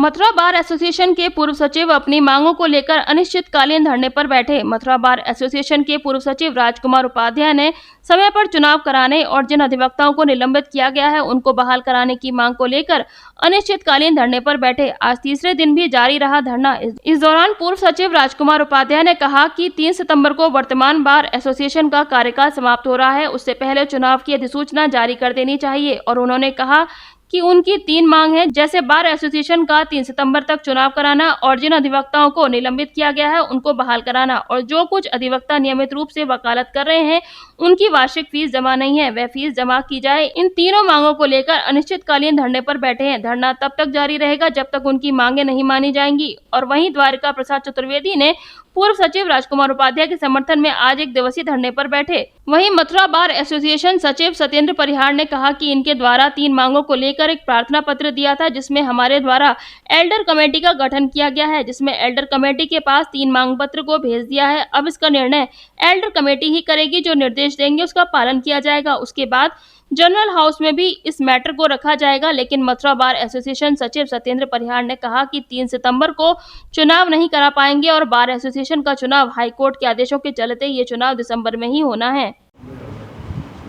Mathura bar association के पूर्व सचिव अपनी मांगों को लेकर अनिश्चितकालीन धरने पर बैठे। मथुरा बार एसोसिएशन के पूर्व सचिव राजकुमार उपाध्याय ने समय पर चुनाव कराने और जिन अधिवक्ताओं को निलंबित किया गया है उनको बहाल कराने की मांग को लेकर अनिश्चितकालीन धरने पर बैठे। आज तीसरे दिन भी जारी रहा धरना। इस दौरान पूर्व सचिव राजकुमार उपाध्याय ने कहा कि 3 सितंबर को वर्तमान बार एसोसिएशन का कार्यकाल समाप्त हो रहा है, उससे पहले चुनाव की अधिसूचना जारी कर देनी चाहिए। और उन्होंने कहा कि उनकी 3 मांग है, जैसे बार एसोसिएशन का 3 सितंबर तक चुनाव कराना और जिन अधिवक्ताओं को निलंबित किया गया है उनको बहाल कराना, और जो कुछ अधिवक्ता नियमित रूप से वकालत कर रहे हैं उनकी वार्षिक फीस जमा नहीं है, वह फीस जमा की जाए। इन तीनों मांगों को लेकर अनिश्चितकालीन धरने पर बैठे हैं। धरना तब तक जारी रहेगा जब तक उनकी मांगे नहीं मानी जाएंगी। और वहीं द्वारिका प्रसाद चतुर्वेदी ने पूर्व सचिव राजकुमार उपाध्याय के समर्थन में आज 1 दिवसीय धरने पर बैठे। वहीं मथुरा बार एसोसिएशन सचिव सत्येंद्र परिहार ने कहा कि इनके द्वारा 3 मांगों को लेकर एक प्रार्थना पत्र दिया था, जिसमें हमारे द्वारा एल्डर कमेटी का गठन किया गया है, जिसमें एल्डर कमेटी के पास 3 मांग पत्र को भेज दिया है। अब इसका निर्णय एल्डर कमेटी ही करेगी, जो निर्देश देंगे उसका पालन किया जाएगा। उसके बाद जनरल हाउस में भी इस मैटर को रखा जाएगा। लेकिन मथुरा बार एसोसिएशन सचिव सत्येंद्र परिहार ने कहा कि 3 सितंबर को चुनाव नहीं करा पाएंगे और बार एसोसिएशन का चुनाव हाईकोर्ट के आदेशों के चलते ये चुनाव दिसंबर में ही होना है।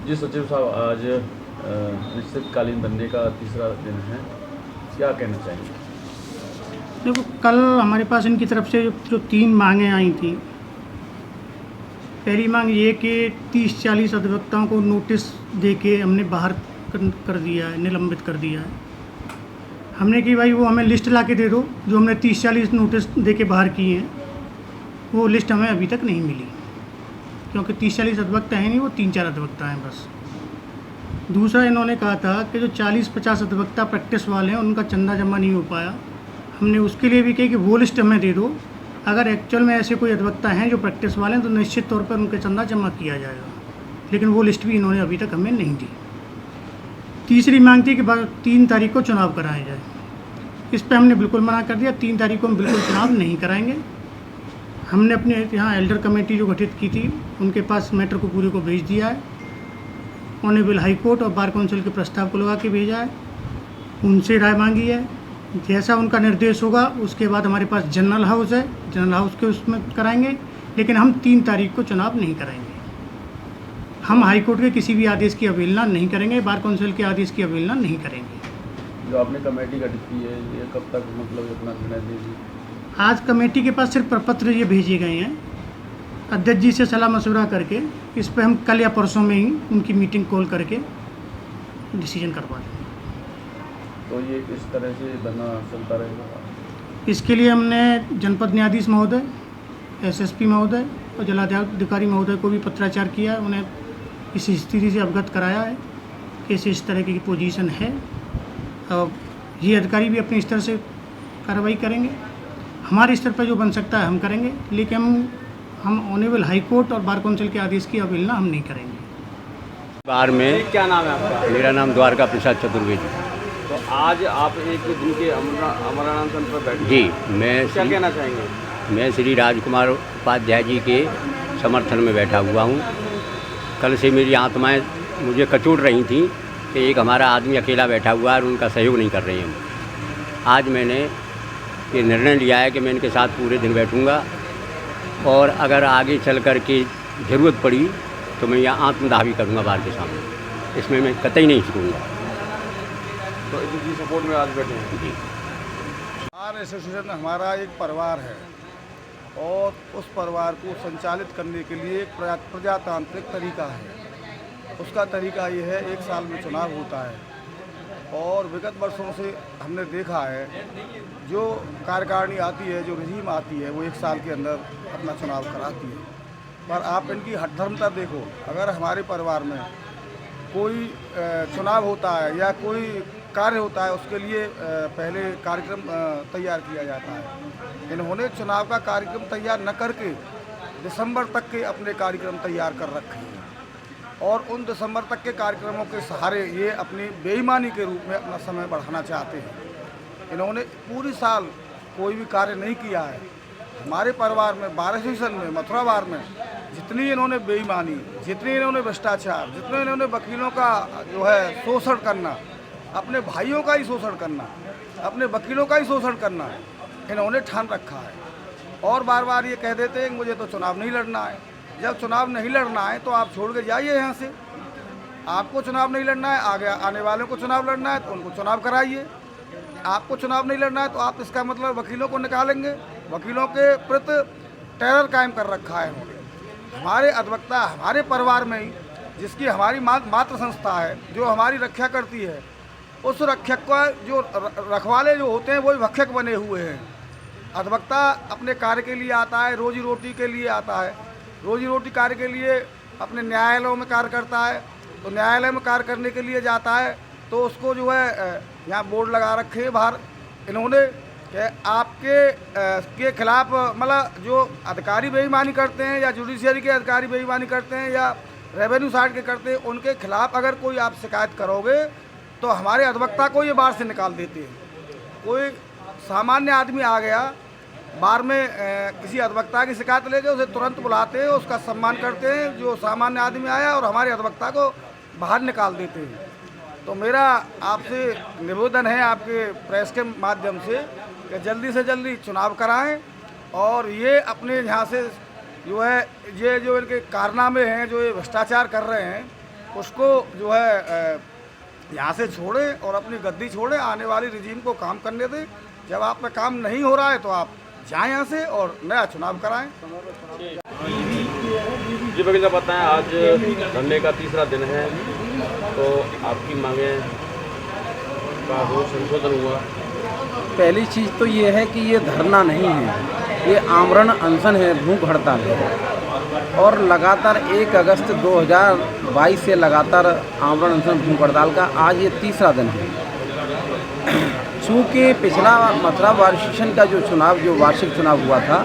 जी सचिव साहब, आज निश्चितकालीन धरने का तीसरा दिन है, क्या कहना चाहिए? देखो, कल हमारे पास इनकी तरफ से जो 3 मांगें आई थी। पहली मांग ये कि 30-40 अधिवक्ताओं को नोटिस देके हमने बाहर कर दिया है, निलंबित कर दिया है। हमने कि भाई वो हमें लिस्ट ला के दे दो, जो हमने 30-40 नोटिस देके बाहर किए हैं वो लिस्ट हमें अभी तक नहीं मिली, क्योंकि 30-40 अधिवक्ता हैं नहीं, वो 3-4 अधिवक्ता हैं बस। दूसरा, इन्होंने कहा था कि जो 40-50 अधिवक्ता प्रैक्टिस वाले हैं उनका चंदा जमा नहीं हो पाया। हमने उसके लिए भी कही कि वो लिस्ट हमें दे दो, अगर एक्चुअल में ऐसे कोई अधिवक्ता हैं जो प्रैक्टिस वाले हैं तो निश्चित तौर पर उनके चंदा जमा किया जाएगा, लेकिन वो लिस्ट भी इन्होंने अभी तक हमें नहीं दी। तीसरी मांग थी कि 3 तारीख को चुनाव कराया जाए। इस पर हमने बिल्कुल मना कर दिया, 3 तारीख को हम बिल्कुल चुनाव नहीं कराएंगे। हमने अपने यहाँ एल्डर कमेटी जो गठित की थी उनके पास मैटर को पूरे को भेज दिया है। ऑनरेबल हाई कोर्ट और बार काउंसिल के प्रस्ताव को लगा के भेजा है, उनसे राय मांगी है। जैसा उनका निर्देश होगा उसके बाद हमारे पास जनरल हाउस है, जनरल हाउस के उसमें कराएंगे, लेकिन हम 3 तारीख को चुनाव नहीं कराएंगे। हम हाई कोर्ट के किसी भी आदेश की अवहेलना नहीं करेंगे, बार काउंसिल के आदेश की अवहेलना नहीं करेंगे। जो आपने कमेटी गठित की है ये कब तक मतलब अपना निर्णय देगी? आज कमेटी के पास सिर्फ प्रपत्र ये भेजे गए हैं, अध्यक्ष जी से सलाह मशवरा करके इस पर हम कल या परसों में ही उनकी मीटिंग कॉल करके डिसीजन करवा देंगे। तो ये इस तरह से धरना चलता रहेगा? इसके लिए हमने जनपद न्यायाधीश महोदय, एसएसपी महोदय और जिलाधिकारी महोदय को भी पत्राचार किया, उन्हें इस स्थिति से अवगत कराया है कि इस तरह की पोजीशन है। और ये अधिकारी भी अपने स्तर से कार्रवाई करेंगे, हमारे स्तर पर जो बन सकता है हम करेंगे, लेकिन हम ऑनरेबल हाई कोर्ट और बार काउंसिल के आदेश की अवहेलना हम नहीं करेंगे। बार में क्या नाम है आपका? मेरा नाम द्वारका प्रसाद चतुर्वेदी। तो आज आप एक दिन के अमरनाथन पर बैठे जी, क्या कहना चाहेंगे? मैं श्री राजकुमार उपाध्याय जी के समर्थन में बैठा हुआ हूँ। कल से मेरी आत्माएं मुझे कचोट रही थी कि एक हमारा आदमी अकेला बैठा हुआ है और उनका सहयोग नहीं कर रहे हैं। आज मैंने ये निर्णय लिया है कि मैं इनके साथ पूरे दिन बैठूँगा, और अगर आगे चल कर के ज़रूरत पड़ी तो मैं यहाँ आत्मदाह भी करूँगा बार के सामने, इसमें मैं कतई नहीं छूटूँगा। तो इसी सपोर्ट में आज बैठे हैं जी। बार एसोसिएशन हमारा एक परिवार है और उस परिवार को संचालित करने के लिए एक प्रजातांत्रिक तरीका है। उसका तरीका ये है, 1 साल में चुनाव होता है और विगत वर्षों से हमने देखा है जो कार्यकारिणी आती है, जो रजीम आती है, वो 1 साल के अंदर अपना चुनाव कराती है। पर आप इनकी हठधर्मता देखो, अगर हमारे परिवार में कोई चुनाव होता है या कोई कार्य होता है उसके लिए पहले कार्यक्रम तैयार किया जाता है। इन्होंने चुनाव का कार्यक्रम तैयार न करके दिसंबर तक के अपने कार्यक्रम तैयार कर रखे हैं, और उन दिसंबर तक के कार्यक्रमों के सहारे ये अपनी बेईमानी के रूप में अपना समय बढ़ाना चाहते हैं। इन्होंने पूरी साल कोई भी कार्य नहीं किया है। हमारे परिवार में, बार एसोसिएशन में, मथुरा बार में जितनी इन्होंने बेईमानी, जितनी इन्होंने भ्रष्टाचार, जितने इन्होंने वकीलों का जो है शोषण करना, अपने भाइयों का ही शोषण करना, अपने वकीलों का ही शोषण करना है, इन्होंने ठान रखा है। और बार बार ये कह देते हैं कि मुझे तो चुनाव नहीं लड़ना है। जब चुनाव नहीं लड़ना है तो आप छोड़ के जाइए यहाँ से। आपको चुनाव नहीं लड़ना है, आगे आने वालों को चुनाव लड़ना है तो उनको चुनाव कराइए। आपको चुनाव नहीं लड़ना है तो आप इसका मतलब वकीलों को निकालेंगे। वकीलों के प्रति टेरर कायम कर रखा है इन्होंने। हमारे अधिवक्ता हमारे परिवार में ही, जिसकी हमारी मातृ संस्था है जो हमारी रक्षा करती है, उस रक्षक का जो रखवाले जो होते हैं वही भक्षक बने हुए हैं। अधिवक्ता अपने कार्य के लिए आता है, रोजी रोटी के लिए आता है, रोजी रोटी कार्य के लिए अपने न्यायालयों में कार्य करता है। तो न्यायालय में कार्य करने के लिए जाता है तो उसको जो है यहाँ बोर्ड लगा रखे हैं बाहर इन्होंने कि आपके के खिलाफ मतलब जो अधिकारी बेईमानी करते हैं या जुडिशरी के अधिकारी बेईमानी करते हैं या रेवेन्यू साइड के करते हैं, उनके खिलाफ अगर कोई आप शिकायत करोगे तो हमारे अधिवक्ता को ये बार से निकाल देते हैं। कोई सामान्य आदमी आ गया बार में किसी अधिवक्ता की शिकायत लेके उसे तुरंत बुलाते हैं, उसका सम्मान करते हैं जो सामान्य आदमी आया, और हमारे अधिवक्ता को बाहर निकाल देते हैं। तो मेरा आपसे निवेदन है आपके प्रेस के माध्यम से कि जल्दी से जल्दी चुनाव कराएं और ये अपने यहाँ से जो है ये जो इनके कारनामे हैं, जो ये भ्रष्टाचार कर रहे हैं, उसको जो है यहाँ से छोड़ें और अपनी गद्दी छोड़ें। आने वाली रिजीम को काम करने दें। जब आप पे काम नहीं हो रहा है तो आप जाएं यहाँ से और नया चुनाव कराएं। जी वकील साहब बताएं, आज धरने का तीसरा दिन है तो आपकी मांगें का रोज संशोधन हुआ। पहली चीज़ तो ये है कि ये धरना नहीं है, ये आमरण अनशन है, भूख हड़ताल है। और लगातार 1 अगस्त 2022 से लगातार आमरण अनशन भूख हड़ताल का आज ये तीसरा दिन है। चूँकि पिछला मथुरा बार सेशन का जो वार्षिक चुनाव हुआ था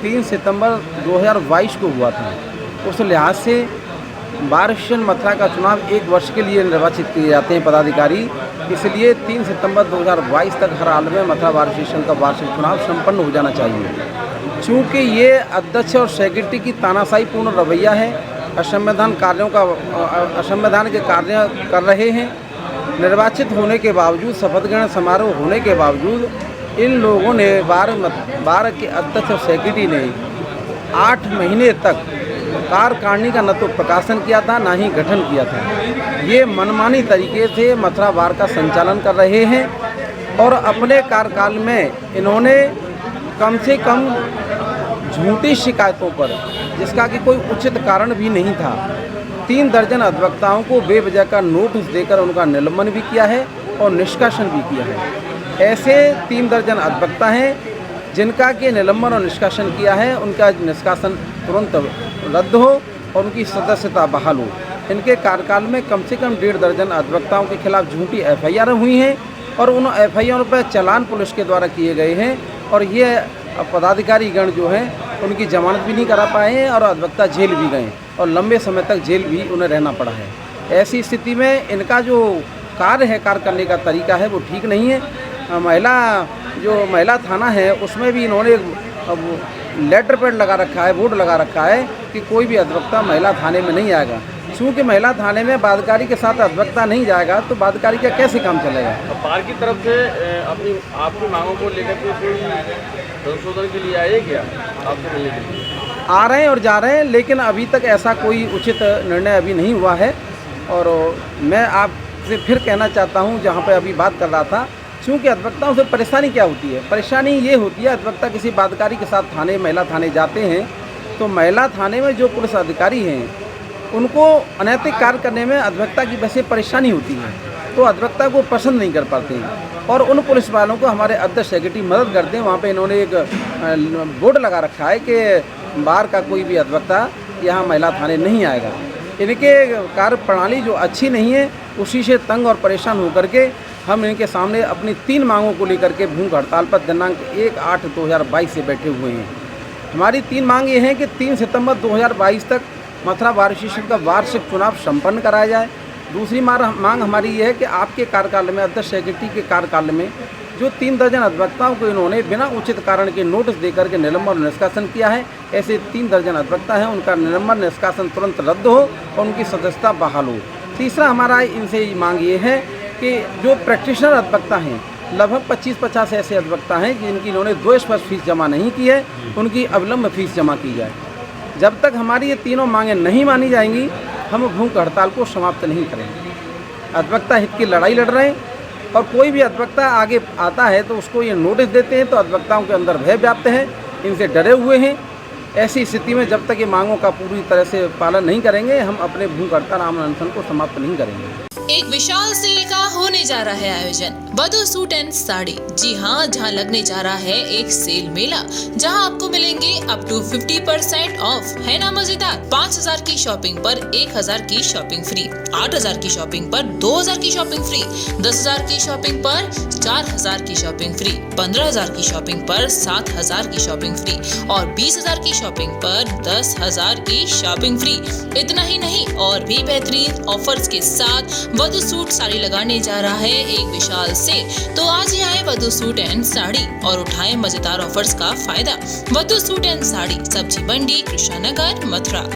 3 सितंबर 2022 को हुआ था, उस लिहाज से बार सेशन मथुरा का चुनाव 1 वर्ष के लिए निर्वाचित किए जाते हैं पदाधिकारी। इसलिए 3 सितंबर 2022 तक हर हाल में मथुरा बार सेशन का वार्षिक चुनाव संपन्न हो जाना चाहिए। चूँकि ये अध्यक्ष और सेक्रेटरी की तानाशाही पूर्ण रवैया है, असंवैधानिक कार्यों का असंवैधानिक के कार्य कर रहे हैं। निर्वाचित होने के बावजूद, शपथ ग्रहण समारोह होने के बावजूद इन लोगों ने बार के अध्यक्ष और सेक्रेटरी ने 8 महीने तक कार्यकारिणी का न तो प्रकाशन किया था ना ही गठन किया था। ये मनमानी तरीके से मथुरा बार का संचालन कर रहे हैं और अपने कार्यकाल में इन्होंने कम से कम झूठी शिकायतों पर, जिसका कि कोई उचित कारण भी नहीं था, 3 दर्जन अधिवक्ताओं को बेवजह का नोटिस देकर उनका निलंबन भी किया है और निष्कासन भी किया है। ऐसे 3 दर्जन अधिवक्ता हैं जिनका के निलंबन और निष्कासन किया है, उनका निष्कासन तुरंत रद्द हो और उनकी सदस्यता बहाल हो। इनके कार्यकाल में कम से कम 1.5 दर्जन अधिवक्ताओं के खिलाफ झूठी FIR हुई हैं और उन FIR पर चालान पुलिस के द्वारा किए गए हैं और ये पदाधिकारीगण जो हैं उनकी जमानत भी नहीं करा पाए हैं और अधिवक्ता जेल भी गए और लंबे समय तक जेल भी उन्हें रहना पड़ा है। ऐसी स्थिति में इनका जो कार्य करने का तरीका है वो ठीक नहीं है। महिला थाना है उसमें भी इन्होंने लेटर पैड लगा रखा है, बोर्ड लगा रखा है कि कोई भी अधिवक्ता महिला थाने में नहीं आएगा। चूँकि महिला थाने में बाध्यकारी के साथ अधिवक्ता नहीं जाएगा तो बाध्यकारी का कैसे काम चलेगा। बार की तरफ से आपकी मांगों को लेकर के कोई संशोधन के लिए आए क्या आपसे मिलने के लिए? आ रहे हैं और जा रहे हैं, लेकिन अभी तक ऐसा कोई उचित निर्णय अभी नहीं हुआ है। और मैं आपसे फिर कहना चाहता हूँ, जहाँ पर अभी बात कर रहा था, क्योंकि अधिवक्ताओं से परेशानी क्या होती है? परेशानी ये होती है, अधिवक्ता किसी बाध्यकारी के साथ महिला थाने जाते हैं तो महिला थाने में जो पुलिस अधिकारी हैं उनको अनैतिक कार्य करने में अधिवक्ता की वैसे परेशानी होती है, तो अधिवक्ता को पसंद नहीं कर पाते हैं और उन पुलिस वालों को हमारे अध्यक्ष सेक्रेटरी मदद करते हैं। वहाँ पे इन्होंने एक बोर्ड लगा रखा है कि बार का कोई भी अधिवक्ता यहाँ महिला थाने नहीं आएगा। इनके कार्य प्रणाली जो अच्छी नहीं है, उसी से तंग और परेशान होकर के हम इनके सामने अपनी 3 मांगों को लेकर के भूख हड़ताल पर दिनांक 1/8/2022 से बैठे हुए हैं। हमारी 3 मांग ये हैं कि 3 सितंबर 2022 तक मथुरा बार सेशन का वार्षिक चुनाव संपन्न कराया जाए। दूसरी मांग हमारी ये है कि आपके कार्यकाल में, अध्यक्ष सेक्रेटरी के कार्यकाल में, जो 3 दर्जन अधिवक्ताओं को इन्होंने बिना उचित कारण के नोटिस देकर के निलंबन और निष्कासन किया है, ऐसे 3 दर्जन अधिवक्ता हैं, उनका निलंबन निष्कासन तुरंत रद्द हो और उनकी सदस्यता बहाल हो। तीसरा हमारा इनसे मांग ये है कि जो प्रैक्टिशनर अधिवक्ता हैं लगभग 25-50 ऐसे अधिवक्ता हैं जिनकी इन्होंने 2 स्पष्ट फीस जमा नहीं की है, उनकी अविलंब फीस जमा की जाए। जब तक हमारी ये तीनों मांगें नहीं मानी जाएंगी, हम भूख हड़ताल को समाप्त नहीं करेंगे। अधिवक्ता हित की लड़ाई लड़ रहे हैं और कोई भी अधिवक्ता आगे आता है तो उसको ये नोटिस देते हैं तो अधिवक्ताओं के अंदर भय व्याप्त है, इनसे डरे हुए हैं। ऐसी स्थिति में जब तक ये मांगों का पूरी तरह से पालन नहीं करेंगे, हम अपने भूख हड़ताल आमरण अनशन को समाप्त नहीं करेंगे। एक विशाल सेल का होने जा रहा है आयोजन, वधू सूट एंड साड़ी। जी हाँ, जहाँ लगने जा रहा है एक सेल मेला, जहाँ आपको मिलेंगे अप टू 50% ऑफ। है ना मजेदार? 5000 की शॉपिंग पर 1000 की शॉपिंग फ्री, 8000 की शॉपिंग पर 2000 की शॉपिंग फ्री, 10000 की शॉपिंग पर 4000 की शॉपिंग फ्री, 15000 की शॉपिंग पर 7000 की शॉपिंग फ्री और 20000 की शॉपिंग पर 10000 की शॉपिंग फ्री। इतना ही नहीं, और भी बेहतरीन ऑफर्स के साथ वधू सूट साड़ी लगाने जा रहा है एक विशाल सेल। तो आज ही आए वधू सूट एंड साड़ी और उठाएं मजेदार ऑफर्स का फायदा। वधू सूट एंड साड़ी, सब्जी मंडी, कृष्णा नगर, मथुरा।